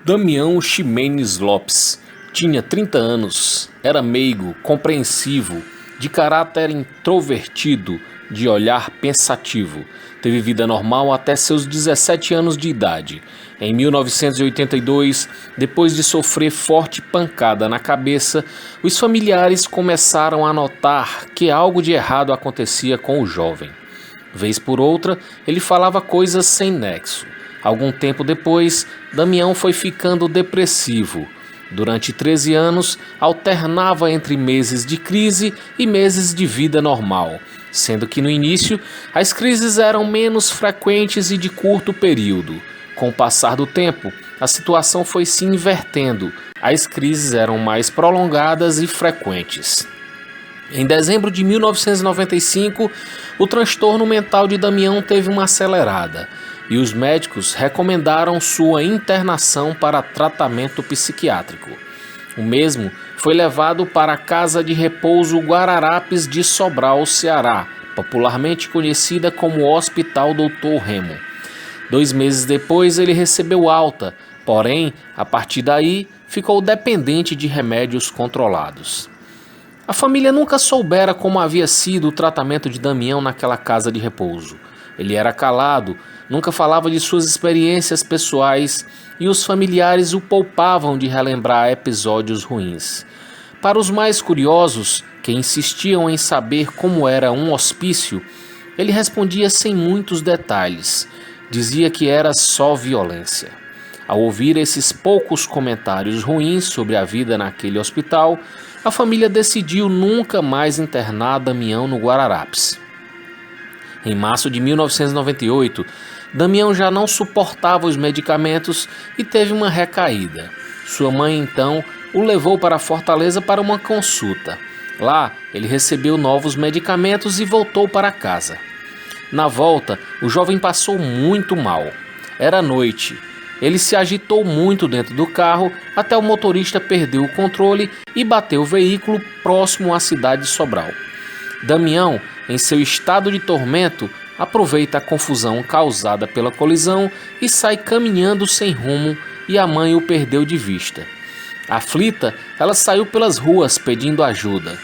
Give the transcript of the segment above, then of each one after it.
Damião Ximenes Lopes tinha 30 anos, era meigo, compreensivo, de caráter introvertido, de olhar pensativo. Teve vida normal até seus 17 anos de idade. Em 1982, depois de sofrer forte pancada na cabeça, os familiares começaram a notar que algo de errado acontecia com o jovem. Vez por outra, ele falava coisas sem nexo. Algum tempo depois, Damião foi ficando depressivo. Durante 13 anos, alternava entre meses de crise e meses de vida normal, sendo que no início, as crises eram menos frequentes e de curto período. Com o passar do tempo, a situação foi se invertendo. As crises eram mais prolongadas e frequentes. Em dezembro de 1995, o transtorno mental de Damião teve uma acelerada e os médicos recomendaram sua internação para tratamento psiquiátrico. O mesmo foi levado para a Casa de Repouso Guararapes de Sobral, Ceará, popularmente conhecida como Hospital Dr. Remo. 2 meses depois ele recebeu alta, porém, a partir daí, ficou dependente de remédios controlados. A família nunca soubera como havia sido o tratamento de Damião naquela casa de repouso. Ele era calado, nunca falava de suas experiências pessoais e os familiares o poupavam de relembrar episódios ruins. Para os mais curiosos, que insistiam em saber como era um hospício, ele respondia sem muitos detalhes. Dizia que era só violência. Ao ouvir esses poucos comentários ruins sobre a vida naquele hospital, a família decidiu nunca mais internar Damião no Guararapes. Em março de 1998, Damião já não suportava os medicamentos e teve uma recaída. Sua mãe, então, o levou para Fortaleza para uma consulta. Lá, ele recebeu novos medicamentos e voltou para casa. Na volta, o jovem passou muito mal. Era noite. Ele se agitou muito dentro do carro até o motorista perder o controle e bateu o veículo próximo à cidade de Sobral. Damião, em seu estado de tormento, aproveita a confusão causada pela colisão e sai caminhando sem rumo e a mãe o perdeu de vista. Aflita, ela saiu pelas ruas pedindo ajuda.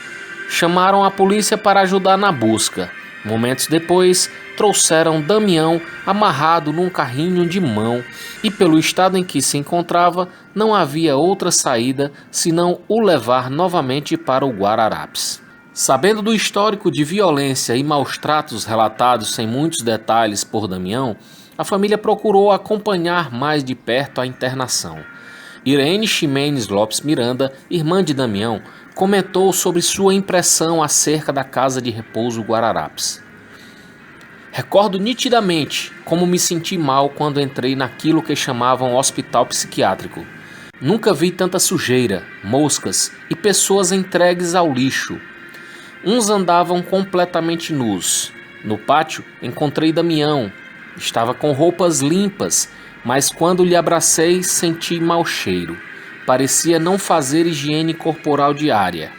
Chamaram a polícia para ajudar na busca. Momentos depois, trouxeram Damião amarrado num carrinho de mão e, pelo estado em que se encontrava, não havia outra saída senão o levar novamente para o Guararapes. Sabendo do histórico de violência e maus-tratos relatados sem muitos detalhes por Damião, a família procurou acompanhar mais de perto a internação. Irene Ximenes Lopes Miranda, irmã de Damião, comentou sobre sua impressão acerca da Casa de Repouso Guararapes. Recordo nitidamente como me senti mal quando entrei naquilo que chamavam hospital psiquiátrico. Nunca vi tanta sujeira, moscas e pessoas entregues ao lixo. Uns andavam completamente nus. No pátio encontrei Damião. Estava com roupas limpas, mas quando lhe abracei senti mau cheiro. Parecia não fazer higiene corporal diária.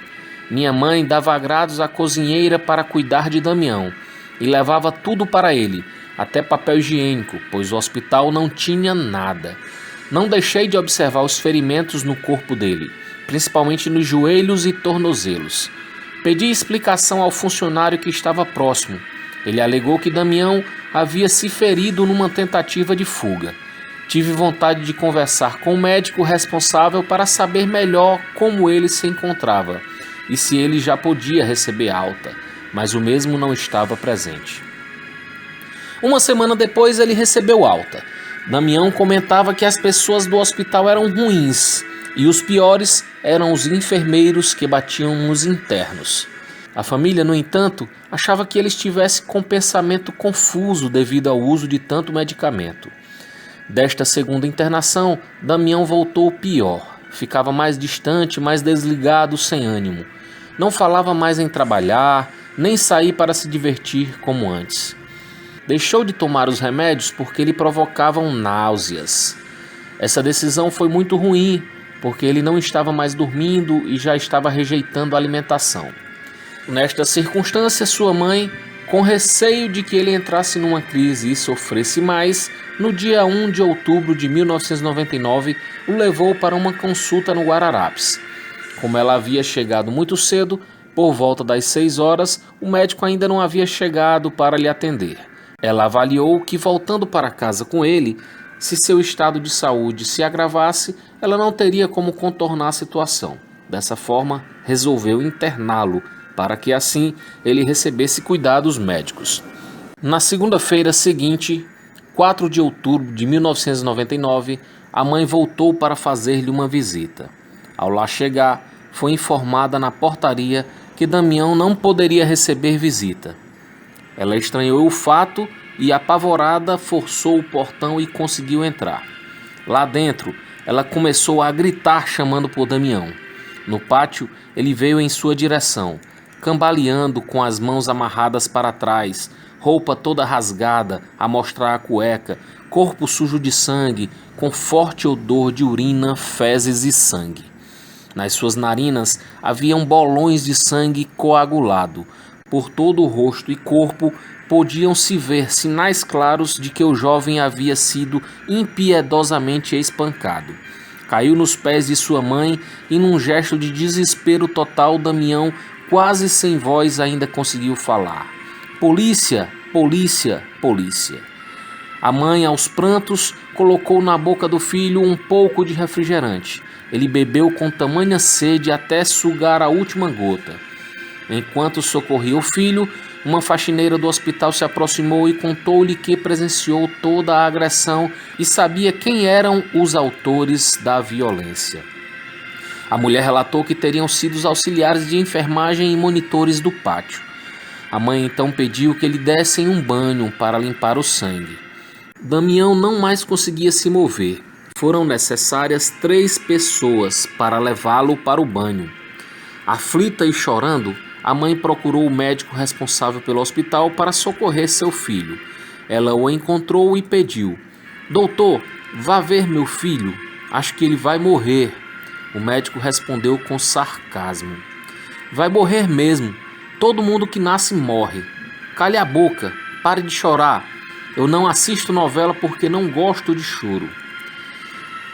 Minha mãe dava agrados à cozinheira para cuidar de Damião e levava tudo para ele, até papel higiênico, pois o hospital não tinha nada. Não deixei de observar os ferimentos no corpo dele, principalmente nos joelhos e tornozelos. Pedi explicação ao funcionário que estava próximo. Ele alegou que Damião havia se ferido numa tentativa de fuga. Tive vontade de conversar com o médico responsável para saber melhor como ele se encontrava e se ele já podia receber alta, mas o mesmo não estava presente. Uma semana depois ele recebeu alta. Damião comentava que as pessoas do hospital eram ruins e os piores eram os enfermeiros que batiam nos internos. A família, no entanto, achava que ele estivesse com pensamento confuso devido ao uso de tanto medicamento. Desta segunda internação, Damião voltou pior. Ficava mais distante, mais desligado, sem ânimo. Não falava mais em trabalhar, nem sair para se divertir como antes. Deixou de tomar os remédios porque lhe provocavam náuseas. Essa decisão foi muito ruim, porque ele não estava mais dormindo e já estava rejeitando a alimentação. Nesta circunstância, sua mãe, com receio de que ele entrasse numa crise e sofresse mais, no dia 1 de outubro de 1999, o levou para uma consulta no Guararapes. Como ela havia chegado muito cedo, por volta das 6 horas, o médico ainda não havia chegado para lhe atender. Ela avaliou que, voltando para casa com ele, se seu estado de saúde se agravasse, ela não teria como contornar a situação. Dessa forma, resolveu interná-lo, para que assim ele recebesse cuidados médicos. Na segunda-feira seguinte, 4 de outubro de 1999, a mãe voltou para fazer-lhe uma visita. Ao lá chegar, foi informada na portaria que Damião não poderia receber visita. Ela estranhou o fato e, apavorada, forçou o portão e conseguiu entrar. Lá dentro, ela começou a gritar chamando por Damião. No pátio, ele veio em sua direção, cambaleando com as mãos amarradas para trás, roupa toda rasgada a mostrar a cueca, corpo sujo de sangue, com forte odor de urina, fezes e sangue. Nas suas narinas haviam bolões de sangue coagulado. Por todo o rosto e corpo podiam-se ver sinais claros de que o jovem havia sido impiedosamente espancado. Caiu nos pés de sua mãe e, num gesto de desespero total, Damião, quase sem voz, ainda conseguiu falar: "Polícia! Polícia! Polícia!" A mãe, aos prantos, colocou na boca do filho um pouco de refrigerante. Ele bebeu com tamanha sede até sugar a última gota. Enquanto socorria o filho, uma faxineira do hospital se aproximou e contou-lhe que presenciou toda a agressão e sabia quem eram os autores da violência. A mulher relatou que teriam sido os auxiliares de enfermagem e monitores do pátio. A mãe então pediu que lhe dessem um banho para limpar o sangue. Damião não mais conseguia se mover. Foram necessárias 3 pessoas para levá-lo para o banho. Aflita e chorando, a mãe procurou o médico responsável pelo hospital para socorrer seu filho. Ela o encontrou e pediu: "Doutor, vá ver meu filho. Acho que ele vai morrer." O médico respondeu com sarcasmo: "Vai morrer mesmo. Todo mundo que nasce morre. Cale a boca, pare de chorar. Eu não assisto novela porque não gosto de choro."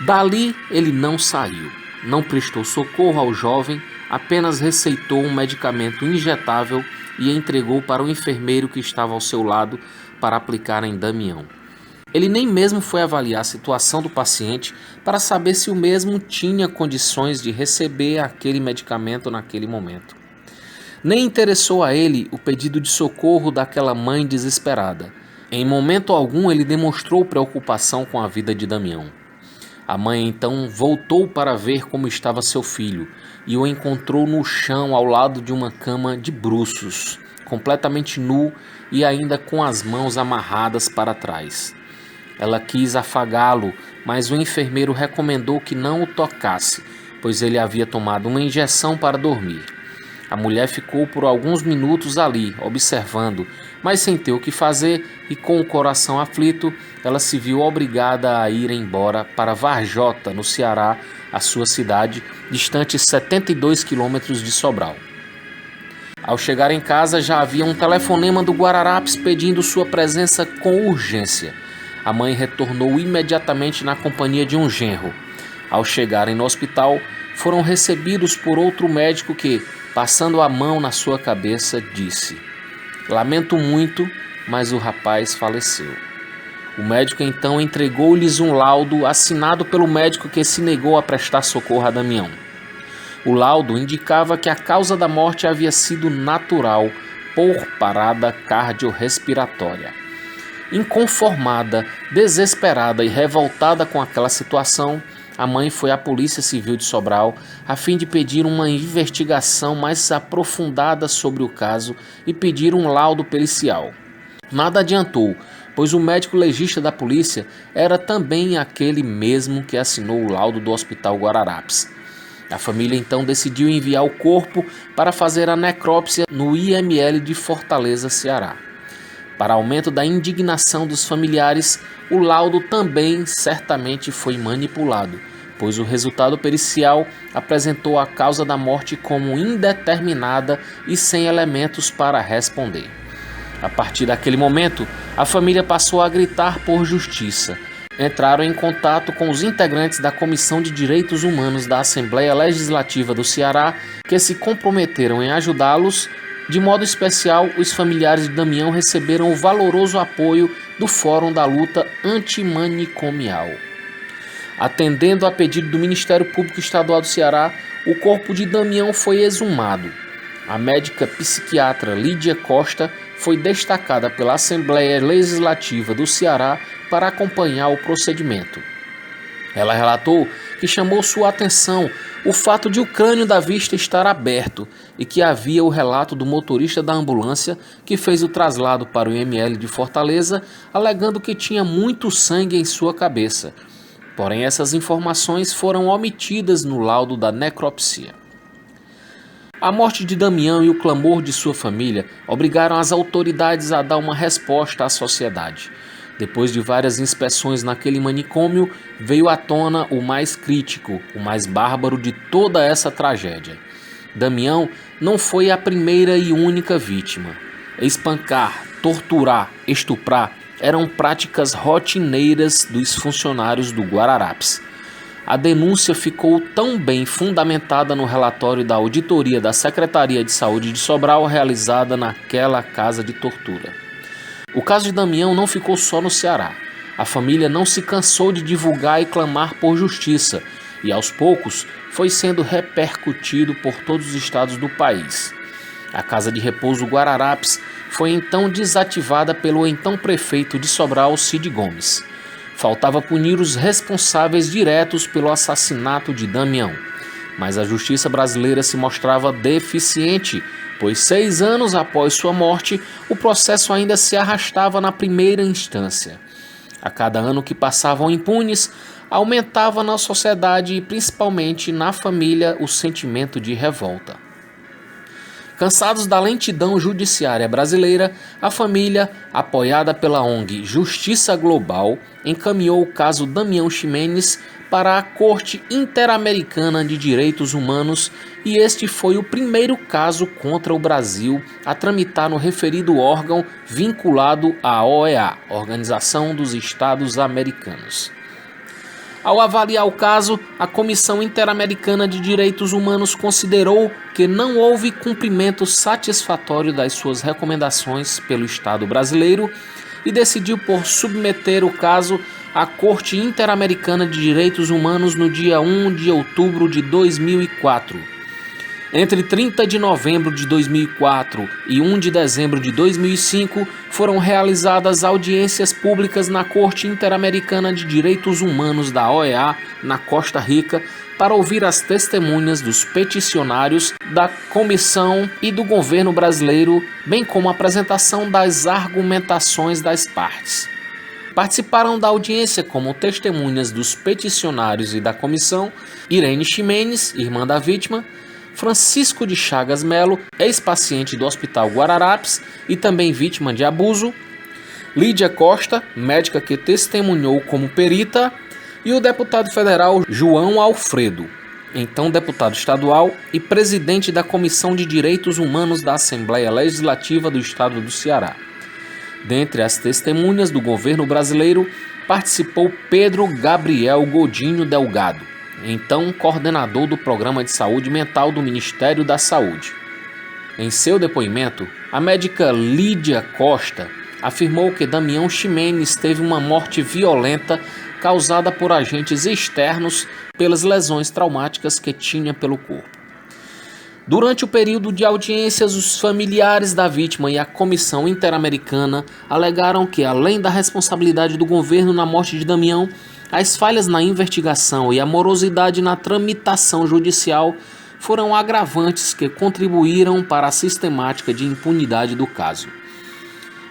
Dali ele não saiu, não prestou socorro ao jovem, apenas receitou um medicamento injetável e entregou para o enfermeiro que estava ao seu lado para aplicar em Damião. Ele nem mesmo foi avaliar a situação do paciente para saber se o mesmo tinha condições de receber aquele medicamento naquele momento. Nem interessou a ele o pedido de socorro daquela mãe desesperada. Em momento algum ele demonstrou preocupação com a vida de Damião. A mãe então voltou para ver como estava seu filho e o encontrou no chão ao lado de uma cama de bruços, completamente nu e ainda com as mãos amarradas para trás. Ela quis afagá-lo, mas o enfermeiro recomendou que não o tocasse, pois ele havia tomado uma injeção para dormir. A mulher ficou por alguns minutos ali, observando, mas sem ter o que fazer e com o coração aflito, ela se viu obrigada a ir embora para Varjota, no Ceará, a sua cidade, distante 72 quilômetros de Sobral. Ao chegar em casa, já havia um telefonema do Guararapes pedindo sua presença com urgência. A mãe retornou imediatamente na companhia de um genro. Ao chegarem no hospital, foram recebidos por outro médico que, passando a mão na sua cabeça, disse: "Lamento muito, mas o rapaz faleceu." O médico então entregou-lhes um laudo assinado pelo médico que se negou a prestar socorro a Damião. O laudo indicava que a causa da morte havia sido natural, por parada cardiorrespiratória. Inconformada, desesperada e revoltada com aquela situação, a mãe foi à Polícia Civil de Sobral a fim de pedir uma investigação mais aprofundada sobre o caso e pedir um laudo pericial. Nada adiantou, pois o médico legista da polícia era também aquele mesmo que assinou o laudo do Hospital Guararapes. A família então decidiu enviar o corpo para fazer a necrópsia no IML de Fortaleza, Ceará. Para aumento da indignação dos familiares, o laudo também certamente foi manipulado, pois o resultado pericial apresentou a causa da morte como indeterminada e sem elementos para responder. A partir daquele momento, a família passou a gritar por justiça. entraram em contato com os integrantes da Comissão de Direitos Humanos da Assembleia Legislativa do Ceará, que se comprometeram em ajudá-los. De modo especial, os familiares de Damião receberam o valoroso apoio do Fórum da Luta Antimanicomial. Atendendo a pedido do Ministério Público Estadual do Ceará, o corpo de Damião foi exumado. A médica psiquiatra Lídia Costa foi destacada pela Assembleia Legislativa do Ceará para acompanhar o procedimento. Ela relatou que chamou sua atenção o fato de o crânio da vista estar aberto e que havia o relato do motorista da ambulância que fez o traslado para o IML de Fortaleza, alegando que tinha muito sangue em sua cabeça. Porém, essas informações foram omitidas no laudo da necropsia. A morte de Damião e o clamor de sua família obrigaram as autoridades a dar uma resposta à sociedade. Depois de várias inspeções naquele manicômio, veio à tona o mais crítico, o mais bárbaro de toda essa tragédia. Damião não foi a primeira e única vítima. Espancar, torturar, estuprar eram práticas rotineiras dos funcionários do Guararapes. A denúncia ficou tão bem fundamentada no relatório da auditoria da Secretaria de Saúde de Sobral realizada naquela casa de tortura. O caso de Damião não ficou só no Ceará. A família não se cansou de divulgar e clamar por justiça, e aos poucos foi sendo repercutido por todos os estados do país. A Casa de Repouso Guararapes foi então desativada pelo então prefeito de Sobral, Cid Gomes. Faltava punir os responsáveis diretos pelo assassinato de Damião. Mas a justiça brasileira se mostrava deficiente, pois 6 anos após sua morte, o processo ainda se arrastava na primeira instância. A cada ano que passavam impunes, aumentava na sociedade e principalmente na família o sentimento de revolta. Cansados da lentidão judiciária brasileira, a família, apoiada pela ONG Justiça Global, encaminhou o caso Damião Ximenes para a Corte Interamericana de Direitos Humanos, e este foi o primeiro caso contra o Brasil a tramitar no referido órgão vinculado à OEA, Organização dos Estados Americanos. Ao avaliar o caso, a Comissão Interamericana de Direitos Humanos considerou que não houve cumprimento satisfatório das suas recomendações pelo Estado brasileiro e decidiu por submeter o caso à Corte Interamericana de Direitos Humanos no dia 1 de outubro de 2004. Entre 30 de novembro de 2004 e 1 de dezembro de 2005, foram realizadas audiências públicas na Corte Interamericana de Direitos Humanos da OEA, na Costa Rica, para ouvir as testemunhas dos peticionários, da comissão e do governo brasileiro, bem como a apresentação das argumentações das partes. Participaram da audiência como testemunhas dos peticionários e da comissão Irene Ximenes, irmã da vítima, Francisco de Chagas Melo, ex-paciente do Hospital Guararapes e também vítima de abuso, Lídia Costa, médica que testemunhou como perita, e o deputado federal João Alfredo, então deputado estadual e presidente da Comissão de Direitos Humanos da Assembleia Legislativa do Estado do Ceará. Dentre as testemunhas do governo brasileiro, participou Pedro Gabriel Godinho Delgado, então coordenador do Programa de Saúde Mental do Ministério da Saúde. Em seu depoimento, a médica Lídia Costa afirmou que Damião Ximenes teve uma morte violenta causada por agentes externos pelas lesões traumáticas que tinha pelo corpo. Durante o período de audiências, os familiares da vítima e a Comissão Interamericana alegaram que, além da responsabilidade do governo na morte de Damião, as falhas na investigação e a morosidade na tramitação judicial foram agravantes que contribuíram para a sistemática de impunidade do caso.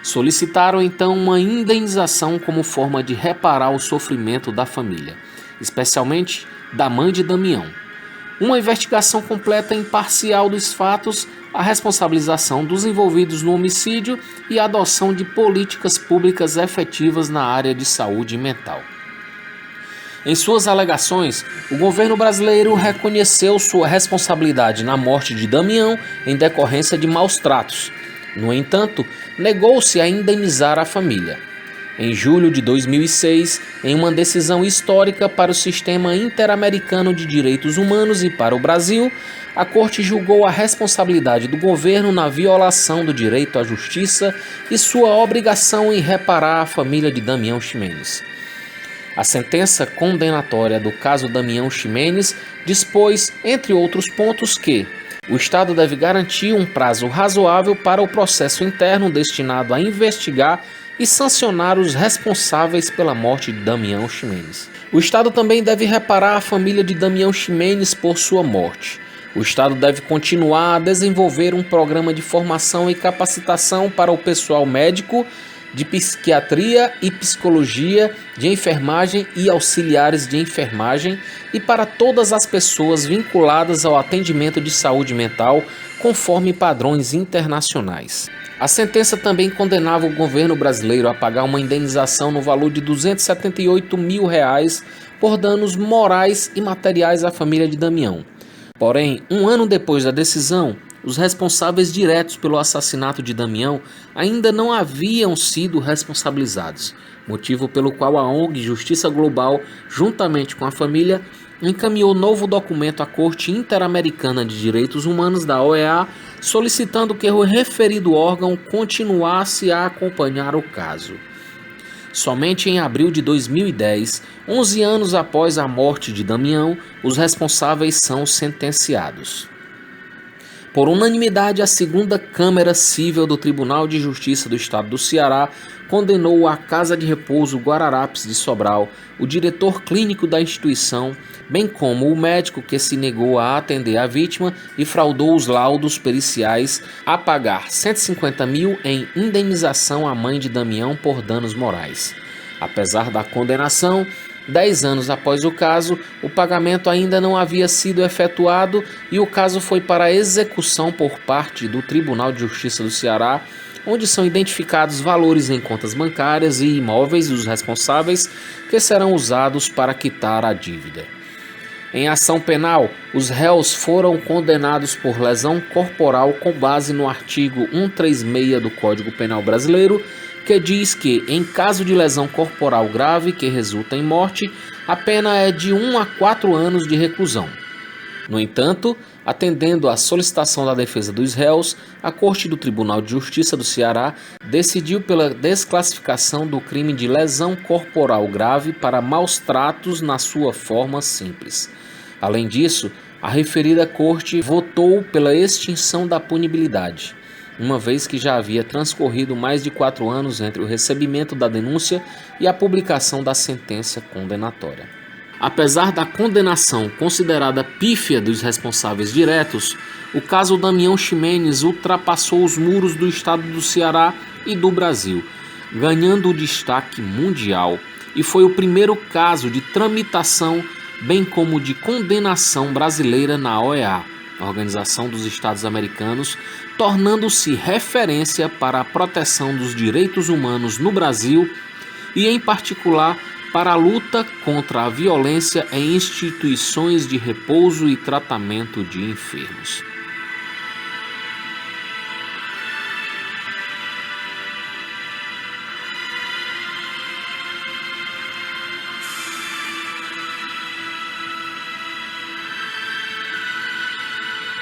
Solicitaram então uma indenização como forma de reparar o sofrimento da família, especialmente da mãe de Damião. Uma investigação completa e imparcial dos fatos, a responsabilização dos envolvidos no homicídio e a adoção de políticas públicas efetivas na área de saúde mental. Em suas alegações, o governo brasileiro reconheceu sua responsabilidade na morte de Damião em decorrência de maus tratos. No entanto, negou-se a indenizar a família. Em julho de 2006, em uma decisão histórica para o Sistema Interamericano de Direitos Humanos e para o Brasil, a Corte julgou a responsabilidade do governo na violação do direito à justiça e sua obrigação em reparar a família de Damião Ximenes. A sentença condenatória do caso Damião Ximenes dispôs, entre outros pontos, que o Estado deve garantir um prazo razoável para o processo interno destinado a investigar e sancionar os responsáveis pela morte de Damião Ximenes. O Estado também deve reparar a família de Damião Ximenes por sua morte. O Estado deve continuar a desenvolver um programa de formação e capacitação para o pessoal médico, de psiquiatria e psicologia, de enfermagem e auxiliares de enfermagem e para todas as pessoas vinculadas ao atendimento de saúde mental, conforme padrões internacionais. A sentença também condenava o governo brasileiro a pagar uma indenização no valor de R$ 278 mil por danos morais e materiais à família de Damião. Porém, um ano depois da decisão, os responsáveis diretos pelo assassinato de Damião ainda não haviam sido responsabilizados, motivo pelo qual a ONG Justiça Global, juntamente com a família, encaminhou novo documento à Corte Interamericana de Direitos Humanos da OEA, solicitando que o referido órgão continuasse a acompanhar o caso. Somente em abril de 2010, 11 anos após a morte de Damião, os responsáveis são sentenciados. Por unanimidade, a segunda Câmara Cível do Tribunal de Justiça do Estado do Ceará condenou a Casa de Repouso Guararapes de Sobral, o diretor clínico da instituição, bem como o médico que se negou a atender a vítima e fraudou os laudos periciais, a pagar R$ 150 mil em indenização à mãe de Damião por danos morais. Apesar da condenação, 10 anos após o caso, o pagamento ainda não havia sido efetuado e o caso foi para execução por parte do Tribunal de Justiça do Ceará, onde são identificados valores em contas bancárias e imóveis dos responsáveis que serão usados para quitar a dívida. Em ação penal, os réus foram condenados por lesão corporal com base no artigo 136 do Código Penal Brasileiro, que diz que, em caso de lesão corporal grave que resulta em morte, a pena é de 1 a 4 anos de reclusão. No entanto, atendendo à solicitação da defesa dos réus, a Corte do Tribunal de Justiça do Ceará decidiu pela desclassificação do crime de lesão corporal grave para maus tratos na sua forma simples. Além disso, a referida Corte votou pela extinção da punibilidade, uma vez que já havia transcorrido mais de 4 anos entre o recebimento da denúncia e a publicação da sentença condenatória. Apesar da condenação considerada pífia dos responsáveis diretos, o caso Damião Ximenes ultrapassou os muros do estado do Ceará e do Brasil, ganhando destaque mundial, e foi o primeiro caso de tramitação, bem como de condenação brasileira na OEA, Organização dos Estados Americanos, tornando-se referência para a proteção dos direitos humanos no Brasil e, em particular, para a luta contra a violência em instituições de repouso e tratamento de enfermos.